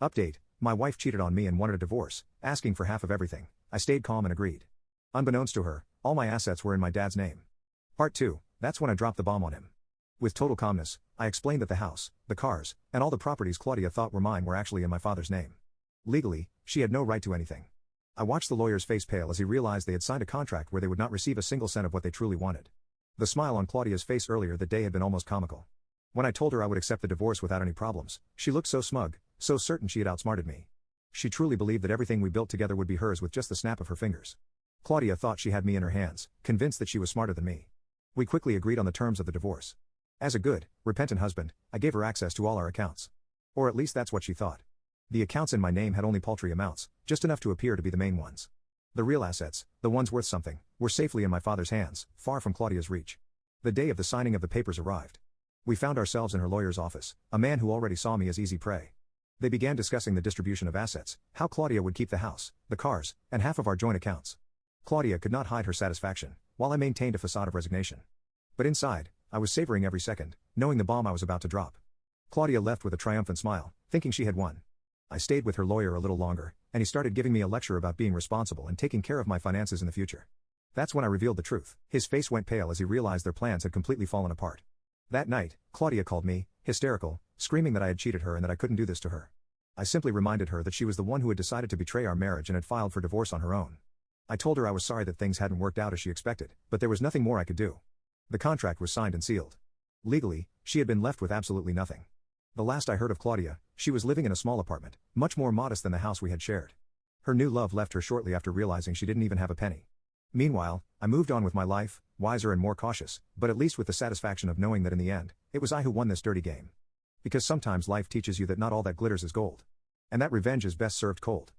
Update: my wife cheated on me and wanted a divorce, asking for half of everything. I stayed calm and agreed. Unbeknownst to her, all my assets were in my dad's name. Part 2, that's when I dropped the bomb on him. With total calmness, I explained that the house, the cars, and all the properties Claudia thought were mine were actually in my father's name. Legally, she had no right to anything. I watched the lawyer's face pale as he realized they had signed a contract where they would not receive a single cent of what they truly wanted. The smile on Claudia's face earlier that day had been almost comical. When I told her I would accept the divorce without any problems, she looked so smug, so certain she had outsmarted me. She truly believed that everything we built together would be hers with just the snap of her fingers. Claudia thought she had me in her hands, convinced that she was smarter than me. We quickly agreed on the terms of the divorce. As a good, repentant husband, I gave her access to all our accounts. Or at least that's what she thought. The accounts in my name had only paltry amounts, just enough to appear to be the main ones. The real assets, the ones worth something, were safely in my father's hands, far from Claudia's reach. The day of the signing of the papers arrived. We found ourselves in her lawyer's office, a man who already saw me as easy prey. They began discussing the distribution of assets, how Claudia would keep the house, the cars, and half of our joint accounts. Claudia could not hide her satisfaction, while I maintained a facade of resignation. But inside, I was savoring every second, knowing the bomb I was about to drop. Claudia left with a triumphant smile, thinking she had won. I stayed with her lawyer a little longer, and he started giving me a lecture about being responsible and taking care of my finances in the future. That's when I revealed the truth. His face went pale as he realized their plans had completely fallen apart. That night, Claudia called me, hysterical, screaming that I had cheated her and that I couldn't do this to her. I simply reminded her that she was the one who had decided to betray our marriage and had filed for divorce on her own. I told her I was sorry that things hadn't worked out as she expected, but there was nothing more I could do. The contract was signed and sealed. Legally, she had been left with absolutely nothing. The last I heard of Claudia, she was living in a small apartment, much more modest than the house we had shared. Her new love left her shortly after realizing she didn't even have a penny. Meanwhile, I moved on with my life, wiser and more cautious, but at least with the satisfaction of knowing that in the end, it was I who won this dirty game. Because sometimes life teaches you that not all that glitters is gold. And that revenge is best served cold.